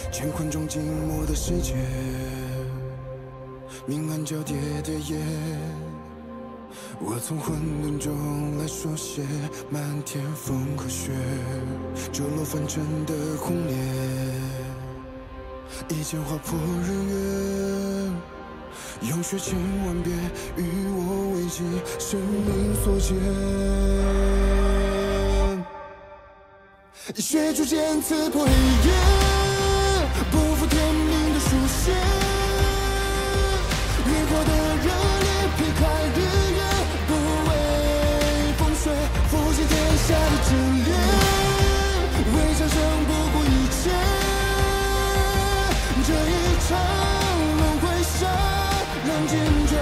乾坤中静默的世界，明暗交叠的夜。我从混沌中来书写漫天风和雪，折落凡尘的红莲，一剑划破日月。用血千万遍，与我为己，生命所见。血逐渐刺破黑夜，不负天命的书写。越过的热烈，劈开日月，不畏风雪，负尽天下的真烈，为长生不顾一切。这一场轮回下，让尽这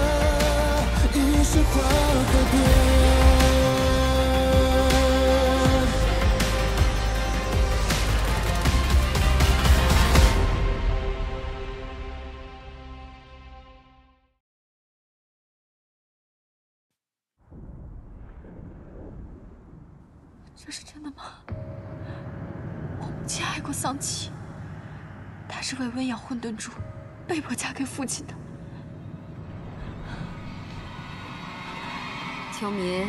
一世花和蝶。这是真的吗？我母亲爱过桑琪，她是为温养混沌珠，被迫嫁给父亲的。秋民，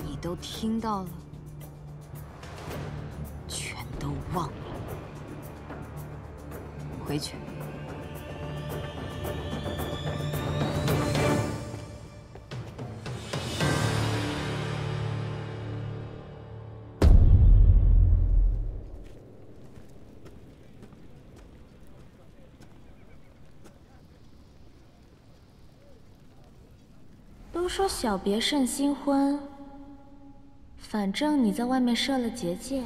你都听到了，全都忘了，回去。都说小别胜新婚，反正你在外面设了结界，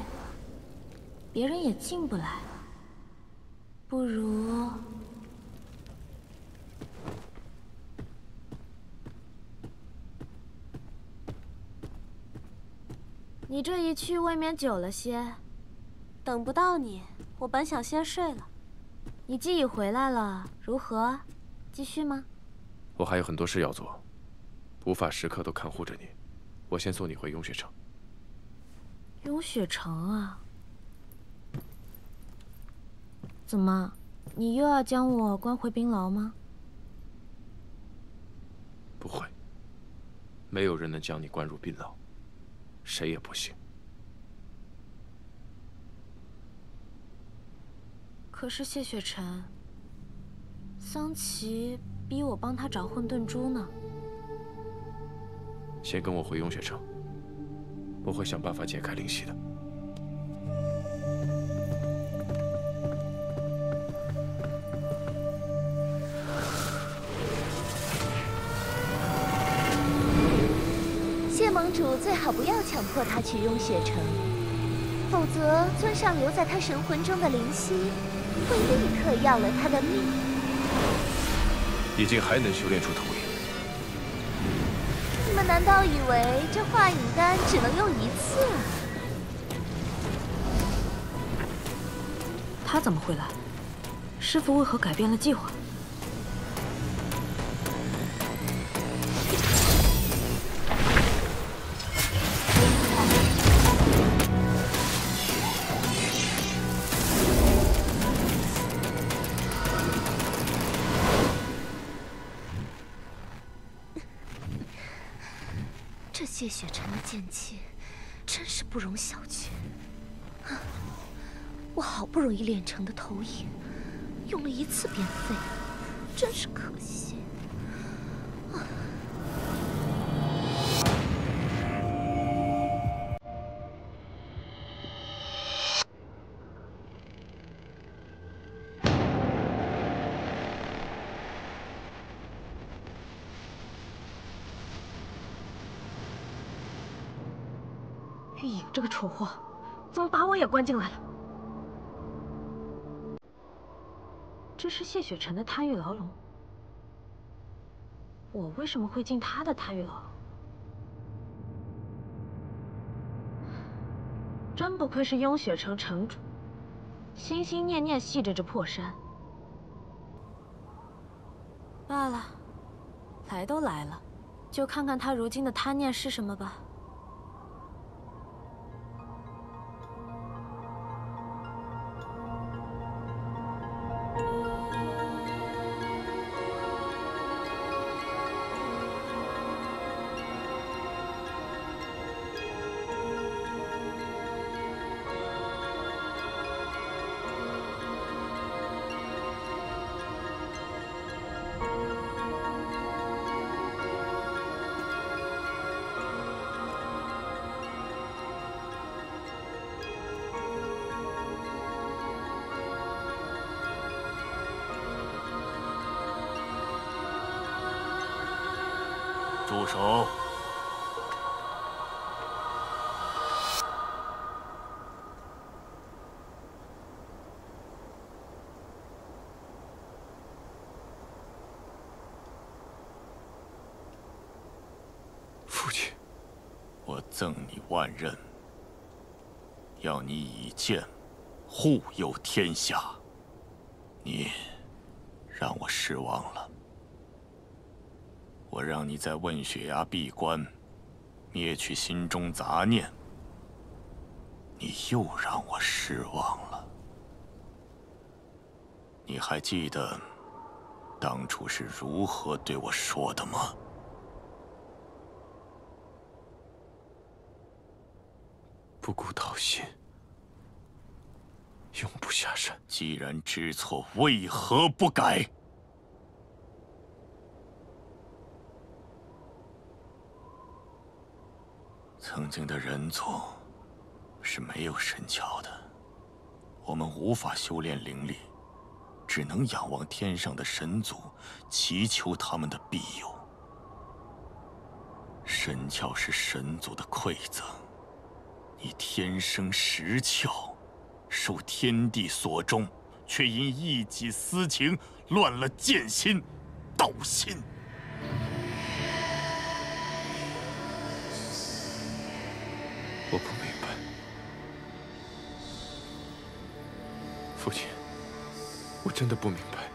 别人也进不来。不如……你这一去未免久了些，等不到你，我本想先睡了。你既已回来了，如何？继续吗？我还有很多事要做。无法时刻都看护着你，我先送你回雍雪城。雍雪城啊？怎么，你又要将我关回冰牢吗？不会，没有人能将你关入冰牢，谁也不行。可是谢雪晨，桑琪逼我帮他找混沌珠呢。先跟我回雍雪城，我会想办法解开灵犀的。谢盟主最好不要强迫他去雍雪城，否则尊上留在他神魂中的灵犀会立刻要了他的命。已经还能修炼出投影。你们难道以为这化影丹只能用一次啊？他怎么会来？师父为何改变了计划？这谢雪晨的剑气真是不容小觑。我好不容易练成的投影，用了一次便废了，真是可惜。玉影这个蠢货，怎么把我也关进来了？这是谢雪晨的贪欲牢笼，我为什么会进他的贪欲牢笼？真不愧是雍雪城城主，心心念念系着这破山。罢了，来都来了，就看看他如今的贪念是什么吧。住手！父亲，我赠你万仞，要你以剑护佑天下。你让我失望了。我让你在问血崖闭关，灭去心中杂念，你又让我失望了。你还记得当初是如何对我说的吗？不顾道心，永不下山。既然知错，为何不改？曾经的人族是没有神窍的，我们无法修炼灵力，只能仰望天上的神族，祈求他们的庇佑。神窍是神族的馈赠，你天生实窍，受天地所终，却因一己私情乱了剑心、道心。我不明白，父亲，我真的不明白。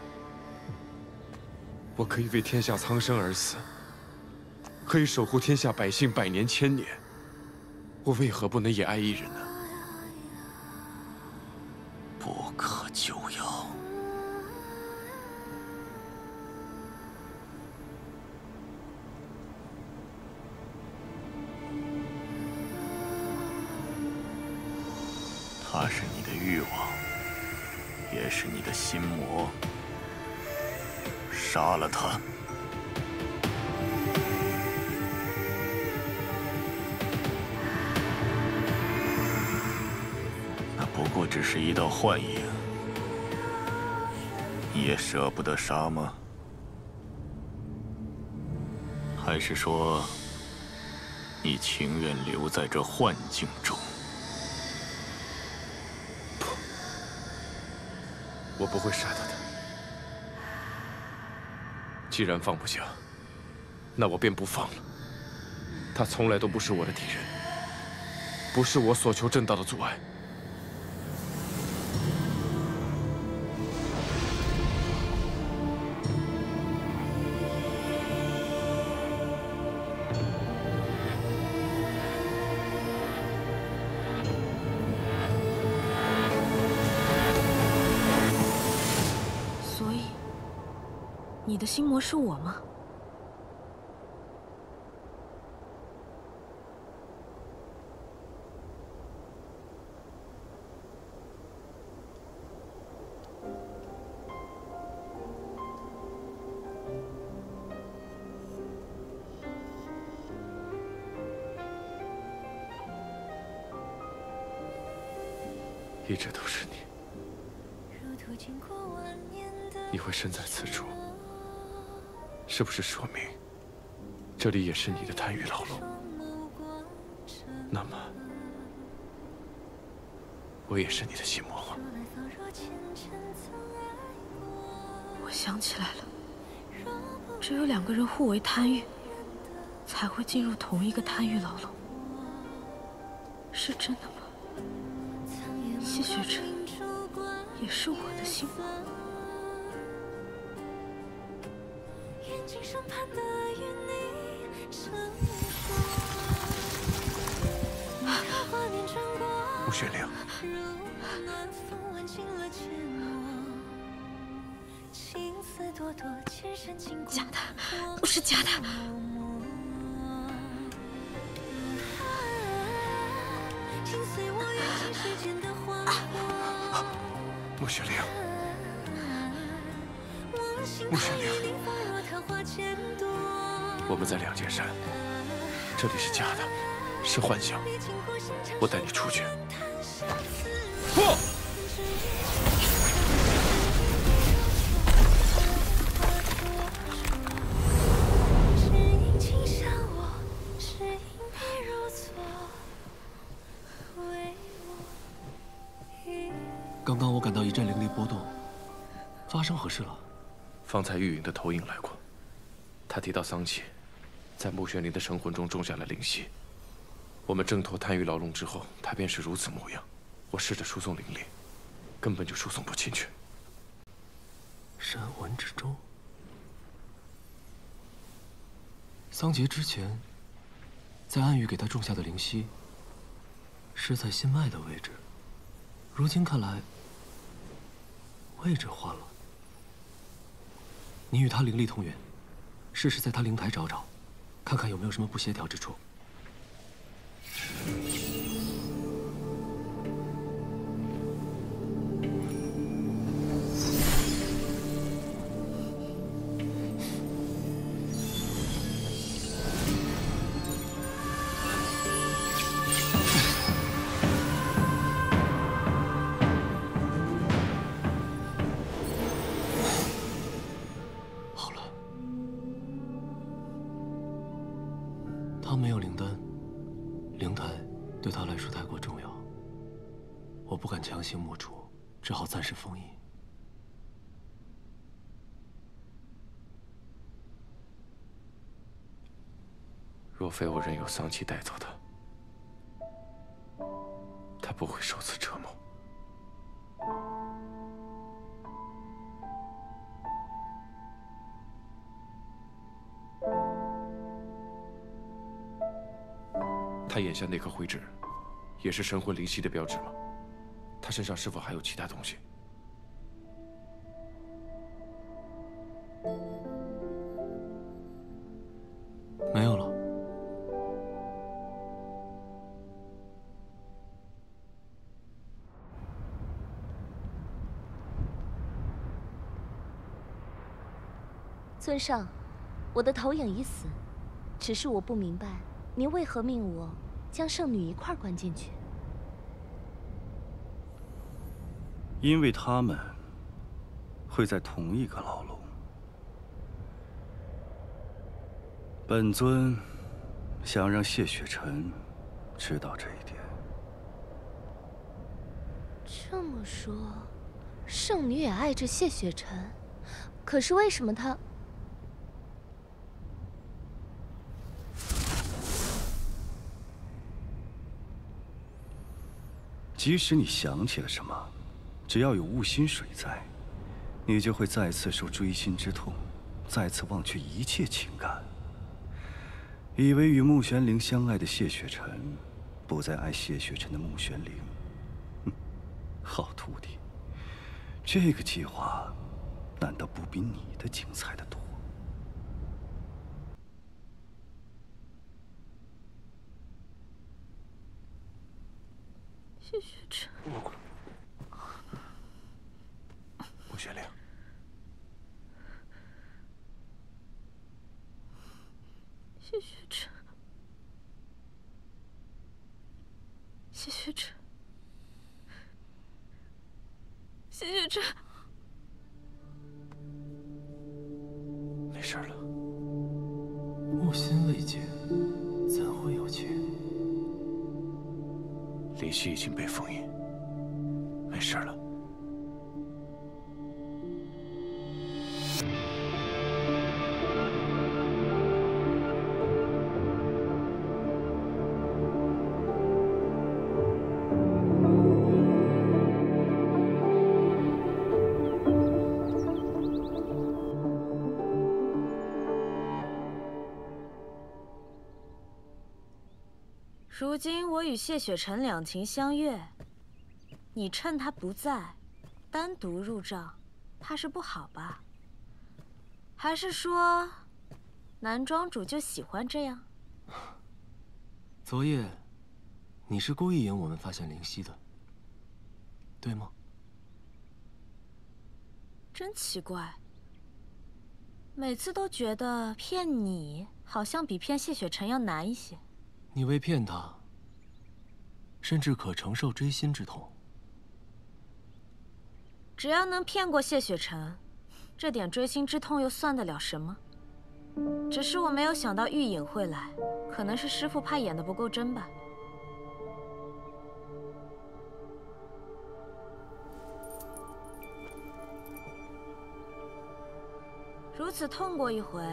我可以为天下苍生而死，可以守护天下百姓百年千年，我为何不能也爱一人呢？不可救药。他是你的欲望，也是你的心魔。杀了他！那不过只是一道幻影，你也舍不得杀吗？还是说，你情愿留在这幻境中？我不会杀他的。既然放不下，那我便不放了。他从来都不是我的敌人，不是我所求正道的阻碍。你的心魔是我吗？一直都是你。你会身在此处，是不是说明这里也是你的贪欲牢笼？那么，我也是你的心魔吗？我想起来了，只有两个人互为贪欲，才会进入同一个贪欲牢笼。是真的吗？谢雪晨。也是我的幸福。穆玄灵，假的，都是假的。穆玄灵，穆玄灵，我们在两间山，这里是假的，是幻想。我带你出去。不！刚刚我感到一阵灵力波动，发生何事了？方才玉云的投影来过，他提到桑启在穆玄灵的神魂中种下了灵犀。我们挣脱贪欲牢笼之后，他便是如此模样。我试着输送灵力，根本就输送不进去。神魂之中，桑杰之前在暗域给他种下的灵犀，是在心脉的位置。如今看来，位置换了。你与他灵力同源，试试在他灵台找找，看看有没有什么不协调之处。他没有灵丹，灵台对他来说太过重要，我不敢强行抹除，只好暂时封印。若非我任由桑启带走他，他不会受此折磨。他眼下那颗灰痣，也是神魂灵犀的标志吗？他身上是否还有其他东西？没有了。尊上，我的投影已死，只是我不明白。您为何命我将圣女一块关进去？因为他们会在同一个牢笼。本尊想让谢雪晨知道这一点。这么说，圣女也爱着谢雪晨，可是为什么她……即使你想起了什么，只要有雾心水在，你就会再次受锥心之痛，再次忘却一切情感。以为与穆玄灵相爱的谢雪晨，不再爱谢雪晨的穆玄灵。好徒弟，这个计划难道不比你的精彩的多？谢雪晨，穆玄灵，谢雪晨，谢雪晨，谢雪晨，没事了。木心未解，怎会有缺？灵犀已经被封印，没事了。如今我与谢雪晨两情相悦，你趁他不在，单独入帐，怕是不好吧？还是说，男庄主就喜欢这样？昨夜，你是故意引我们发现灵犀的，对吗？真奇怪，每次都觉得骗你好像比骗谢雪晨要难一些。你为骗他，甚至可承受锥心之痛。只要能骗过谢雪晨，这点锥心之痛又算得了什么？只是我没有想到玉隐会来，可能是师父怕演得不够真吧。如此痛过一回，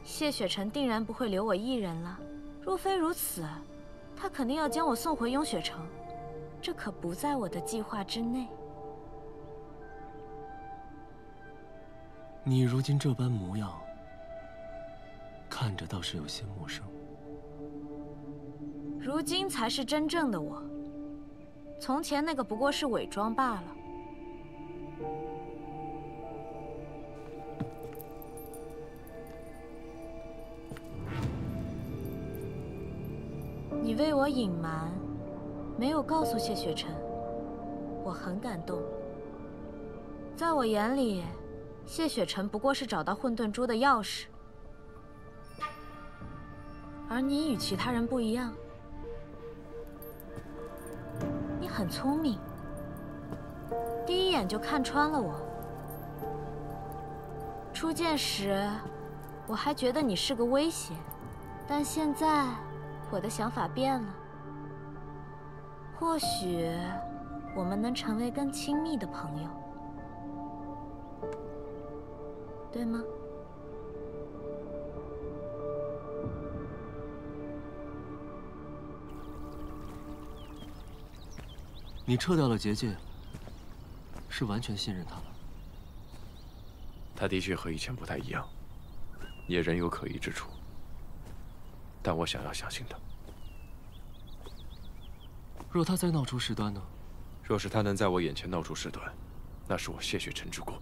谢雪晨定然不会留我一人了。若非如此，他肯定要将我送回雍雪城，这可不在我的计划之内。你如今这般模样，看着倒是有些陌生。如今才是真正的我，从前那个不过是伪装罢了。你为我隐瞒，没有告诉谢雪晨，我很感动。在我眼里，谢雪晨不过是找到混沌珠的钥匙，而你与其他人不一样，你很聪明，第一眼就看穿了我。初见时，我还觉得你是个威胁，但现在我的想法变了，或许我们能成为更亲密的朋友，对吗？你撤掉了结界，是完全信任他了？他的确和以前不太一样，也仍有可疑之处。但我想要相信他。若他再闹出事端呢？若是他能在我眼前闹出事端，那是我谢雪晨之过。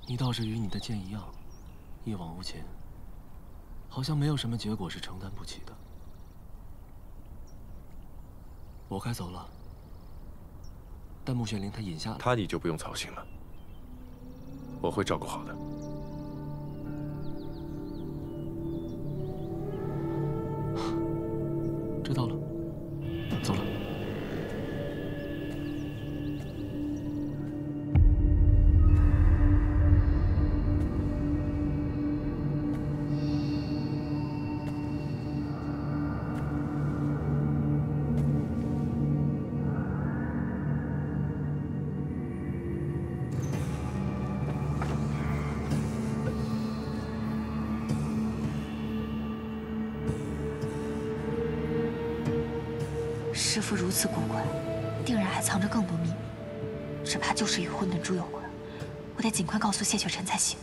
你倒是与你的剑一样，一往无前，好像没有什么结果是承担不起的。我该走了，但穆玄灵他隐下了。他你就不用操心了，我会照顾好的。知道了，走了。师父如此古怪，定然还藏着更多秘密，只怕就是与混沌珠有关。我得尽快告诉谢雪晨才行。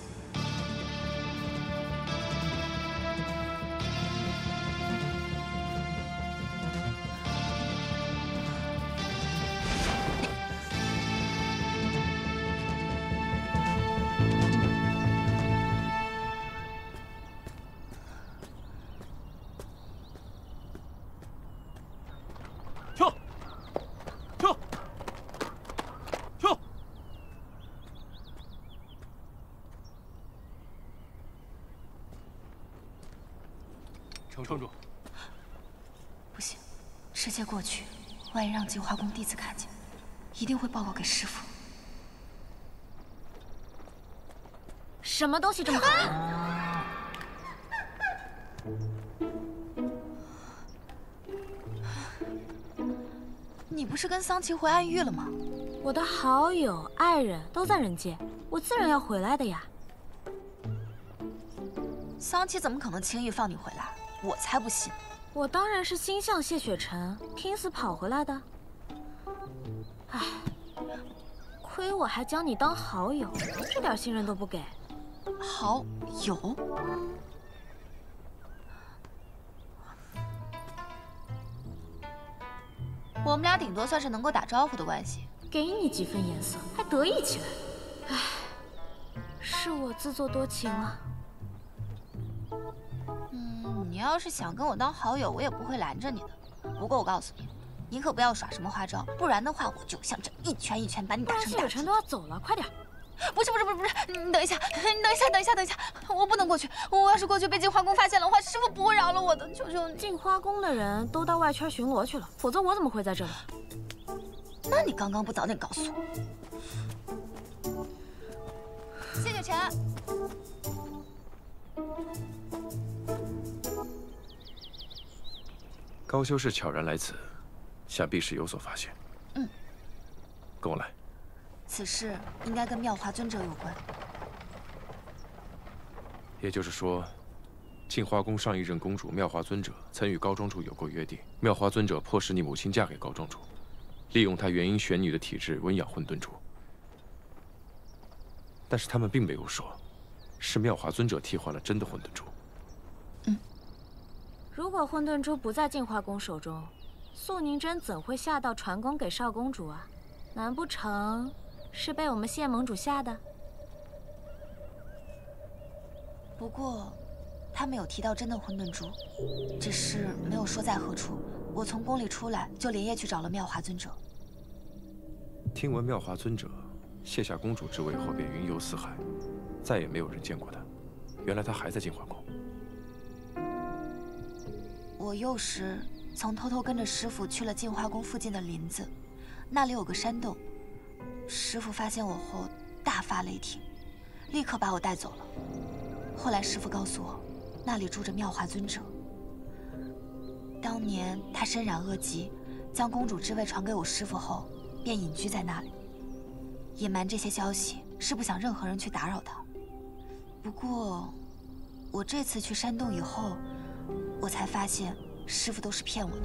城主，不行，世界过去，万一让净化宫弟子看见，一定会报告给师父。什么东西这么好看？你不是跟桑琪回暗域了吗？我的好友、爱人都在人界，我自然要回来的呀。桑琪怎么可能轻易放你回来？我才不信！我当然是心向谢雪晨，拼死跑回来的。唉，亏我还将你当好友，这点信任都不给。好友？我们俩顶多算是能够打招呼的关系。给你几分颜色，还得意起来。唉，是我自作多情了。你要是想跟我当好友，我也不会拦着你的。不过我告诉你，你可不要耍什么花招，不然的话，我就像这一拳一拳把你打成大谢雪晨都要走了，快点！不是，你等一下，我不能过去。我要是过去被镜花宫发现了话，师傅不会饶了我的，求求你。镜花宫的人都到外圈巡逻去了，否则我怎么会在这里？那你刚刚不早点告诉我？谢雪晨。高修士悄然来此，想必是有所发现。跟我来。此事应该跟妙华尊者有关。也就是说，镜花宫上一任公主妙华尊者曾与高庄主有过约定，妙华尊者迫使你母亲嫁给高庄主，利用她元婴玄女的体质温养混沌珠。但是他们并没有说，是妙华尊者替换了真的混沌珠。如果混沌珠不在镜花宫手中，素宁真怎会下到传宫给少公主啊？难不成是被我们谢盟主下的？不过，他没有提到真的混沌珠，只是没有说在何处。我从宫里出来，就连夜去找了妙华尊者。听闻妙华尊者卸下公主之位后便云游四海，再也没有人见过他。原来他还在镜花宫。我幼时曾偷偷跟着师傅去了镜花宫附近的林子，那里有个山洞。师傅发现我后大发雷霆，立刻把我带走了。后来师傅告诉我，那里住着妙华尊者。当年他身染恶疾，将公主之位传给我师傅后，便隐居在那里。隐瞒这些消息是不想任何人去打扰他。不过，我这次去山洞以后，我才发现师傅都是骗我的。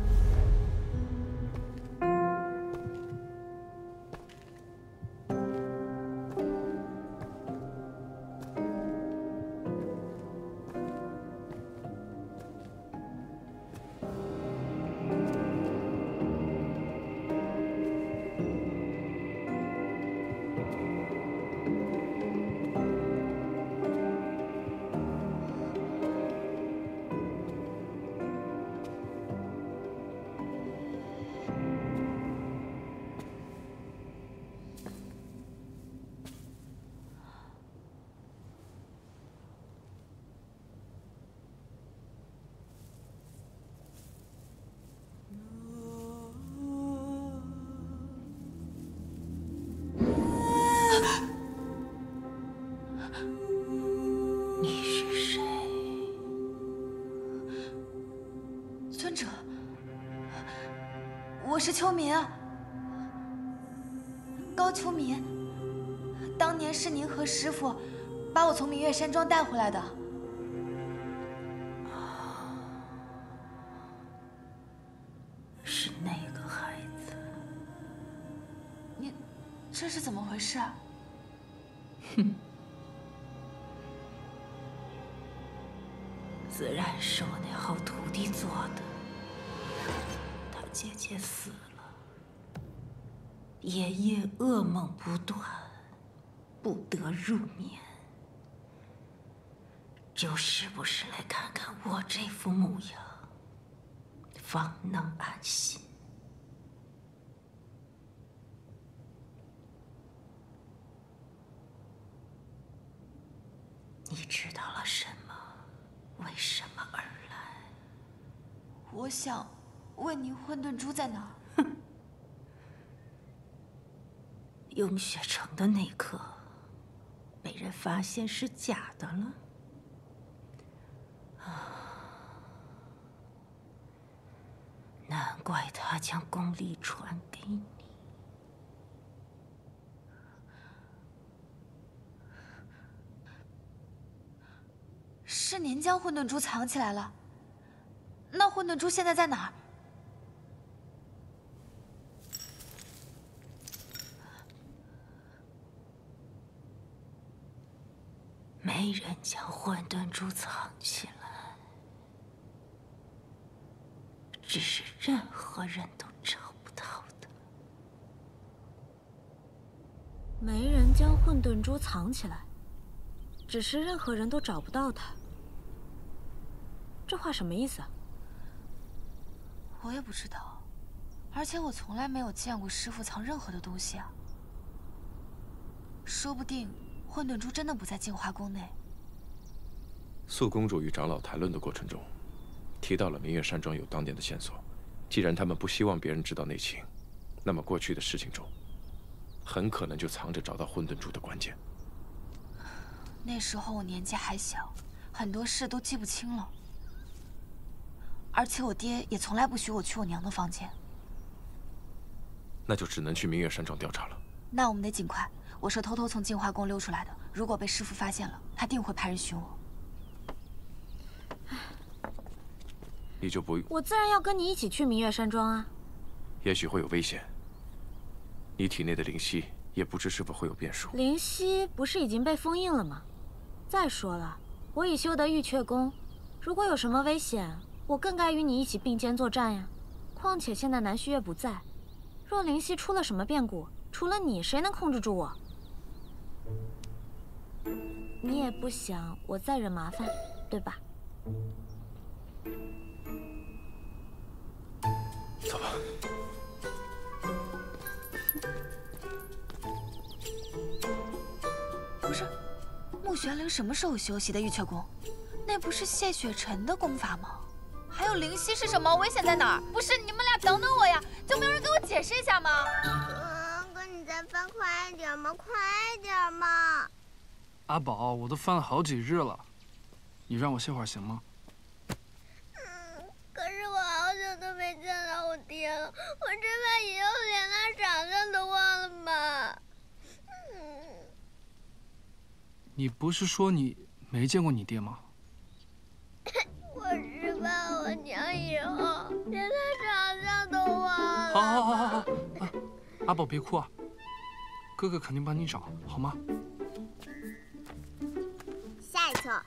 你是谁？尊者，我是秋民啊，高秋民。当年是您和师傅把我从明月山庄带回来的。是那个孩子。你这是怎么回事啊？哼。自然是我那好徒弟做的。他姐姐死了，夜夜噩梦不断，不得入眠，就时不时来看看我这副模样，方能安心。你知道了什么？为什么而来？我想问您，混沌珠在哪儿？哼！用血城的那颗，被人发现是假的了。难怪他将功力传给你。是您将混沌珠藏起来了？那混沌珠现在在哪儿？没人将混沌珠藏起来，只是任何人都找不到没人将混沌珠藏起来，只是任何人都找不到它。这话什么意思啊？我也不知道，而且我从来没有见过师傅藏任何的东西啊。说不定混沌珠真的不在净化宫内。素公主与长老谈论的过程中，提到了明月山庄有当年的线索。既然他们不希望别人知道内情，那么过去的事情中，很可能就藏着找到混沌珠的关键。那时候我年纪还小，很多事都记不清了。而且我爹也从来不许我去我娘的房间。那就只能去明月山庄调查了。那我们得尽快。我是偷偷从净化宫溜出来的，如果被师傅发现了，他定会派人寻我。你就不……我自然要跟你一起去明月山庄啊。也许会有危险，你体内的灵犀也不知是否会有变数。灵犀不是已经被封印了吗？再说了，我已修得玉阙宫，如果有什么危险，我更该与你一起并肩作战呀。况且现在南虚月不在，若灵犀出了什么变故，除了你，谁能控制住我？你也不想我再惹麻烦，对吧？走吧。不是，穆玄灵什么时候休息的玉阙宫？那不是谢雪晨的功法吗？还有灵犀是什么？危险在哪儿？不是，你们俩等等我呀！就没有人给我解释一下吗？哥，你再翻快一点嘛，快点嘛！阿宝，我都翻了好几日了，你让我歇会儿行吗？可是我好久都没见到我爹了，我真怕以后连他长相都忘了嘛。你不是说你没见过你爹吗？我是怕我娘以后连他长相都忘了。好，阿宝别哭啊，哥哥肯定帮你找，好吗？下一册。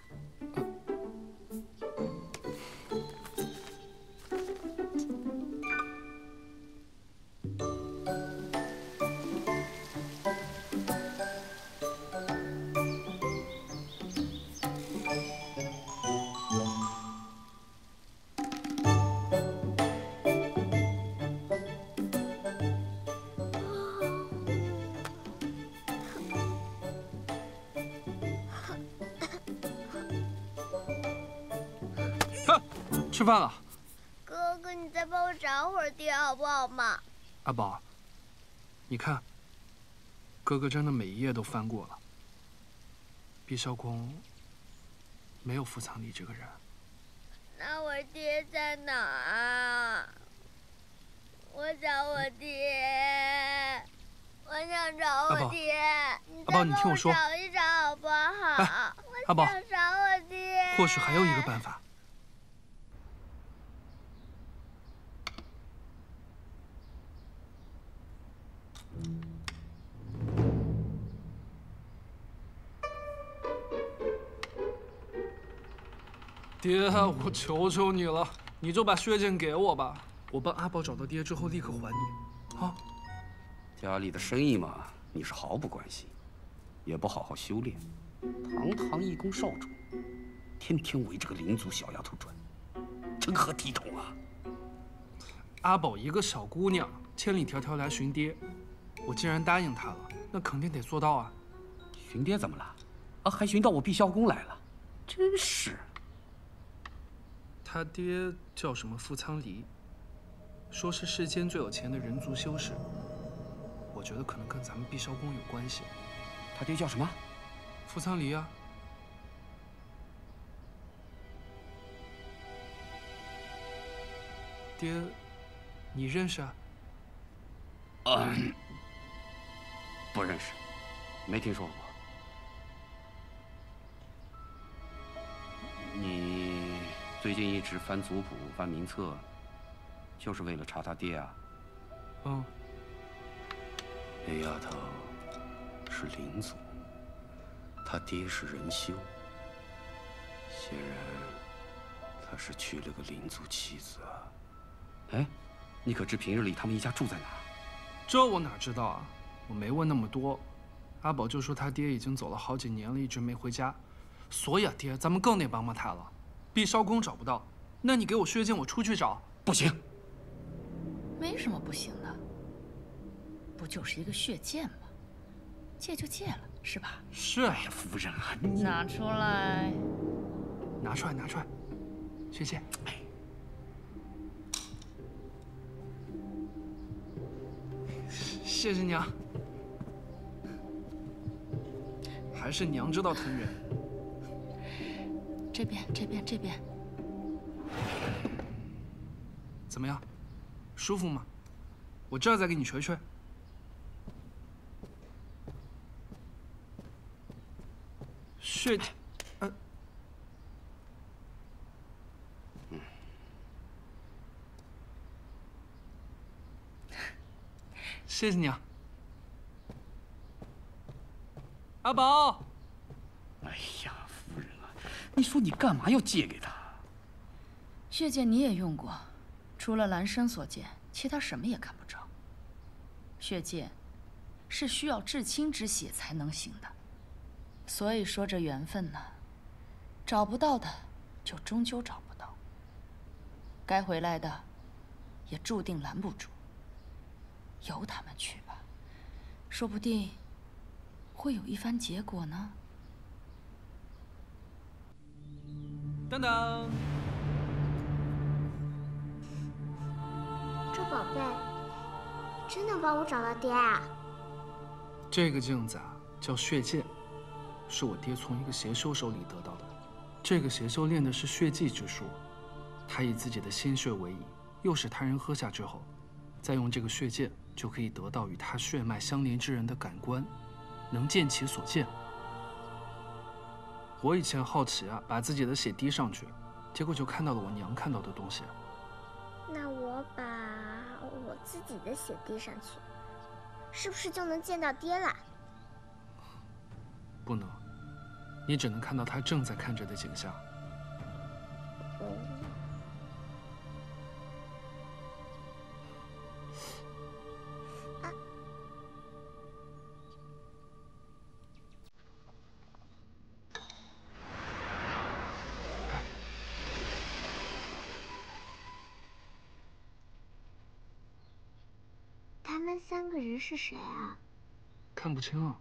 吃饭了。哥哥，你再帮我找会儿爹好不好嘛？阿宝，你看，哥哥真的每一页都翻过了。碧霄宫没有傅藏离这个人。那我爹在哪儿啊？我找我爹，我想找我爹。阿宝，你听我说，找一找好不好？阿宝，我想找我爹。或许还有一个办法。爹，我求求你了，你就把血剑给我吧。我帮阿宝找到爹之后，立刻还你。啊！家里的生意嘛，你是毫不关心，也不好好修炼。堂堂一宫少主，天天围着个灵族小丫头转，成何体统啊！阿宝一个小姑娘，千里迢迢来寻爹，我既然答应她了，那肯定得做到啊。寻爹怎么了？啊，还寻到我碧霄宫来了，真是。他爹叫什么傅苍离，说是世间最有钱的人族修士。我觉得可能跟咱们碧霄宫有关系。他爹叫什么？傅苍离啊。爹，你认识啊？不认识，没听说过。你最近一直翻族谱、翻名册，就是为了查他爹啊？嗯。那丫头是灵族，他爹是人修，显然他是娶了个灵族妻子啊。哎，你可知平日里他们一家住在哪儿？这我哪知道啊，我没问那么多。阿宝就说他爹已经走了好几年了，一直没回家，所以啊，爹，咱们更得帮帮他了。碧霄宫找不到，那你给我血剑，我出去找。不行。没什么不行的，不就是一个血剑吗？借就借了，是吧？是。哎呀，夫人啊，你拿出来。拿出来，拿出来，血剑。哎。 谢谢娘，还是娘知道疼人。这边，这边，这边，怎么样？舒服吗？我这儿再给你捶捶。血，谢谢你啊，阿宝。哎呀，夫人啊，你说你干嘛要借给他？血剑你也用过，除了蓝生所见，其他什么也看不着。血剑是需要至亲之血才能行的，所以说这缘分呢，找不到的就终究找不到，该回来的也注定拦不住。 由他们去吧，说不定会有一番结果呢。等等，这宝贝真能帮我找到爹啊？这个镜子啊，叫血剑，是我爹从一个邪修手里得到的。这个邪修练的是血祭之术，他以自己的鲜血为引，诱使他人喝下之后，再用这个血剑。 就可以得到与他血脉相连之人的感官，能见其所见。我以前好奇啊，把自己的血滴上去，结果就看到了我娘看到的东西。那我把我自己的血滴上去，是不是就能见到爹啦？不能，你只能看到他正在看着的景象。他们三个人是谁啊？看不清啊。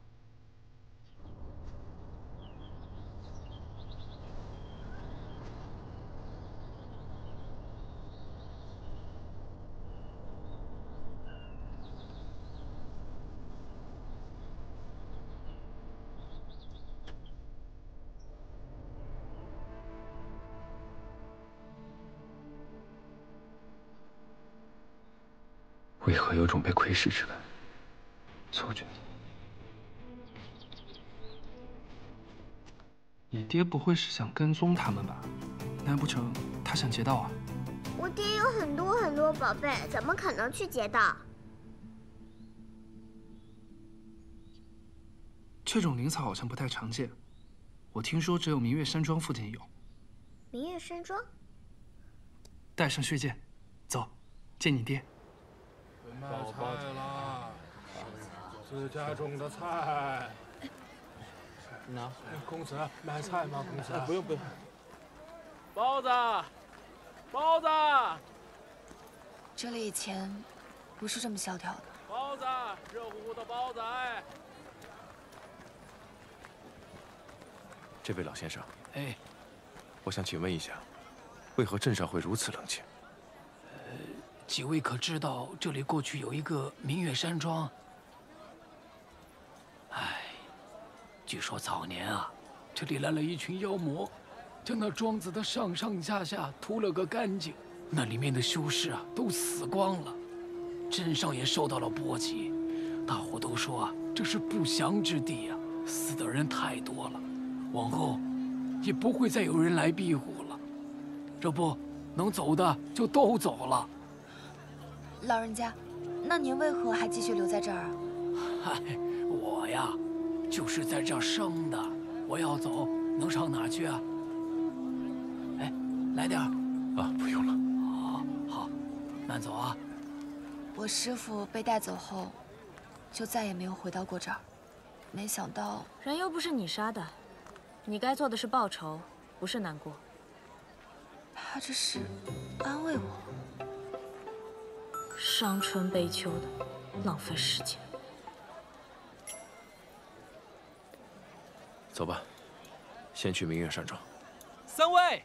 为何有种被窥视之感？错觉。你爹不会是想跟踪他们吧？难不成他想劫道啊？我爹有很多很多宝贝，怎么可能去劫道？这种灵草好像不太常见，我听说只有明月山庄附近有。明月山庄？带上血剑，走，见你爹。 卖菜啦！自家种的菜。拿，公子买菜吗？公子，不用不用。包子，包子。这里以前不是这么萧条的。包子，热乎乎的包子，哎。这位老先生，哎，我想请问一下，为何镇上会如此冷清？ 几位可知道这里过去有一个明月山庄？哎，据说早年啊，这里来了一群妖魔，将那庄子的上上下下屠了个干净，那里面的修士啊都死光了，镇上也受到了波及。大伙都说啊，这是不祥之地啊，死的人太多了，往后也不会再有人来庇护了。这不，能走的就都走了。 老人家，那您为何还继续留在这儿啊？嗨，我呀，就是在这儿生的。我要走，能上哪儿去啊？哎，来点儿。啊，不用了。好，慢走啊。我师父被带走后，就再也没有回到过这儿。没想到人又不是你杀的，你该做的是报仇，不是难过。他这是安慰我。伤春悲秋的，浪费时间。走吧，先去明月山庄。三位，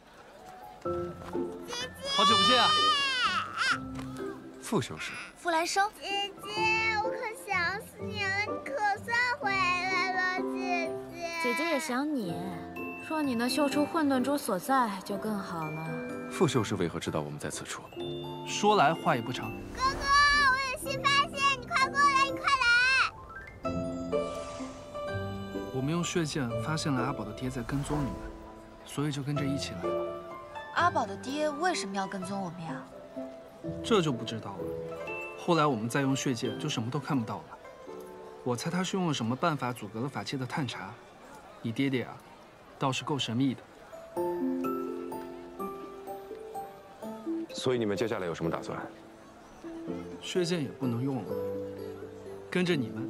好久不见啊！傅修士，傅来生，姐姐，我可想死你了，你可算回来了，姐姐。姐姐也想你，若你能嗅出混沌珠所在，就更好了。傅修士为何知道我们在此处？说来话也不长。哥哥，我有新发现，你快过来，你快来！我们用血剑发现了阿宝的爹在跟踪你们，所以就跟着一起来了。阿宝的爹为什么要跟踪我们呀？这就不知道了。后来我们再用血剑，就什么都看不到了。我猜他是用了什么办法阻隔了法器的探查。你爹爹啊，倒是够神秘的。所以你们接下来有什么打算？血剑也不能用了，跟着你们，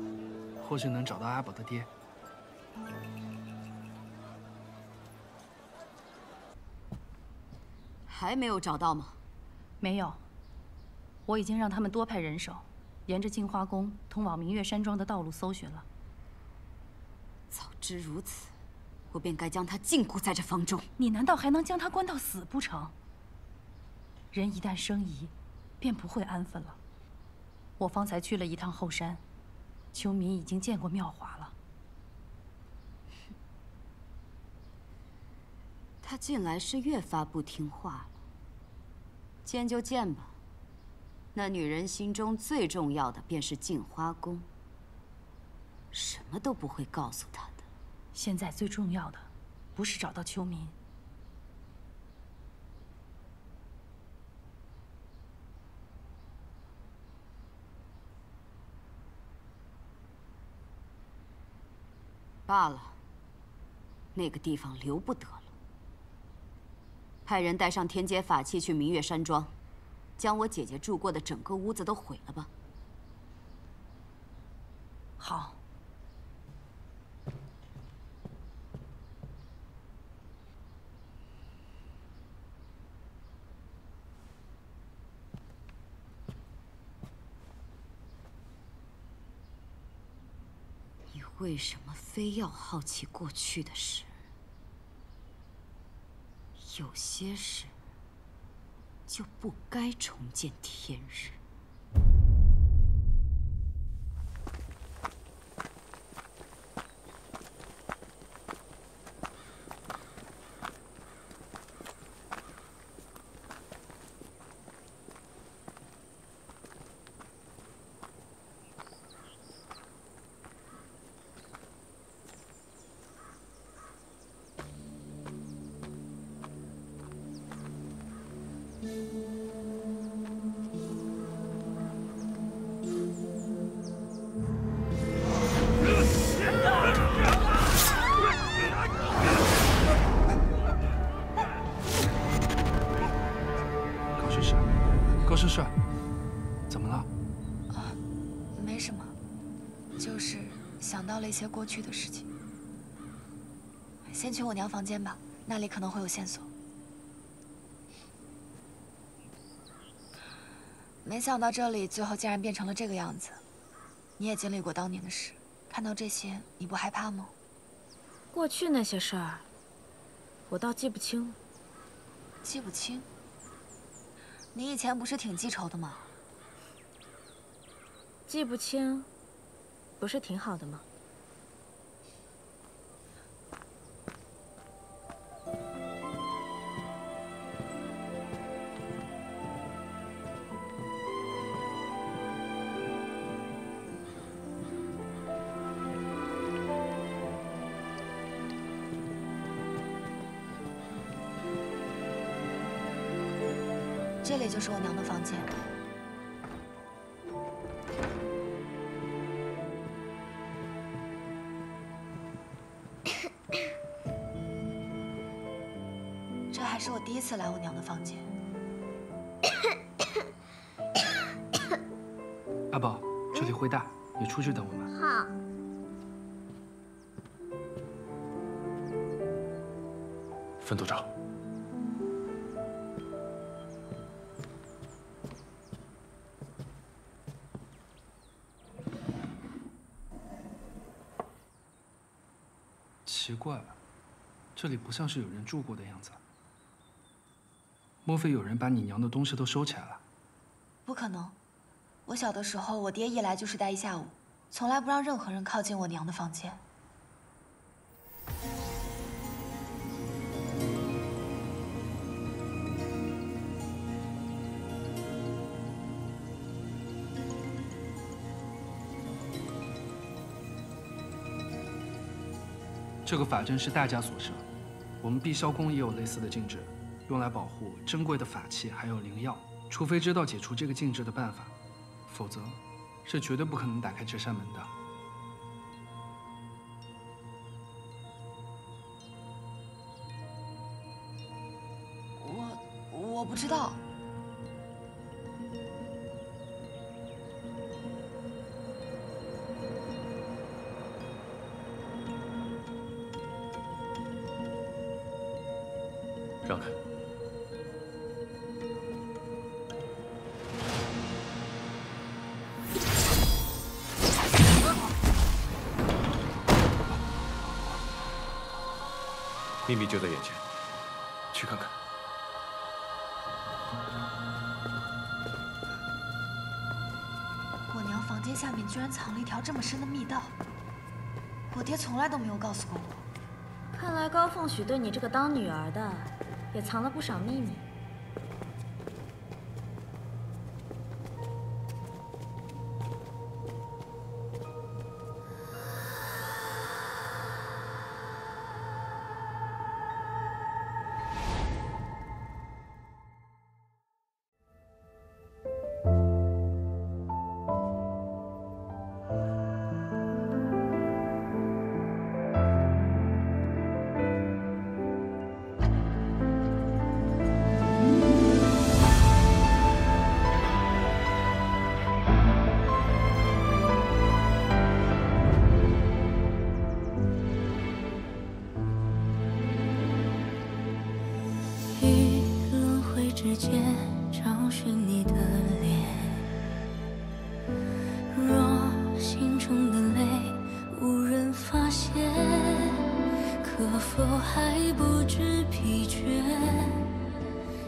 或许能找到阿宝的爹。还没有找到吗？没有，我已经让他们多派人手，沿着镜花宫通往明月山庄的道路搜寻了。早知如此，我便该将他禁锢在这房中。你难道还能将他关到死不成？人一旦生疑，便不会安分了。我方才去了一趟后山，秋民已经见过妙华了。他近来是越发不听话了。见就见吧，那女人心中最重要的便是镜花宫，什么都不会告诉她的。现在最重要的，不是找到秋民。罢了，那个地方留不得了。派人带上天阶法器去明月山庄，将我姐姐住过的整个屋子都毁了吧。好。你为什么非要好奇过去的事？有些事就不该重见天日。高诗诗，怎么了？啊，没什么，就是想到了一些过去的事情。先去我娘房间吧，那里可能会有线索。没想到这里最后竟然变成了这个样子。你也经历过当年的事，看到这些，你不害怕吗？过去那些事儿，我倒记不清。记不清？你以前不是挺记仇的吗？记不清，不是挺好的吗？这里就是我娘的房间。这还是我第一次来我娘的房间。阿宝，这里灰大，你出去等我们。好。分组长。奇怪，这里不像是有人住过的样子。莫非有人把你娘的东西都收起来了？不可能，我小的时候，我爹一来就是待一下午，从来不让任何人靠近我娘的房间。这个法阵是大家所设，我们碧霄宫也有类似的禁制，用来保护珍贵的法器还有灵药。除非知道解除这个禁制的办法，否则是绝对不可能打开这扇门的。我不知道。让开！秘密就在眼前，去看看。我娘房间下面居然藏了一条这么深的密道，我爹从来都没有告诉过我。看来高凤许对你这个当女儿的，也藏了不少秘密。之间找寻你的脸，若心中的泪无人发现，可否还不知疲倦？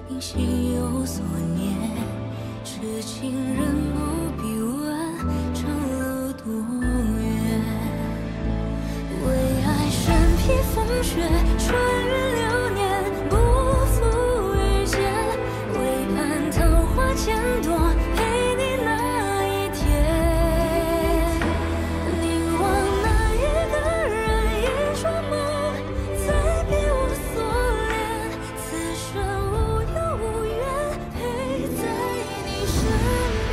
因心有所念，痴情人不必问长路多远。为爱身披风雪，穿越流年，不负遇见。为盼桃花千朵，陪你那一天。凝望那一个人，一场梦，再别无所恋。此生无忧无怨，陪在你身边。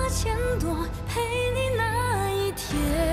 千朵陪你那一天。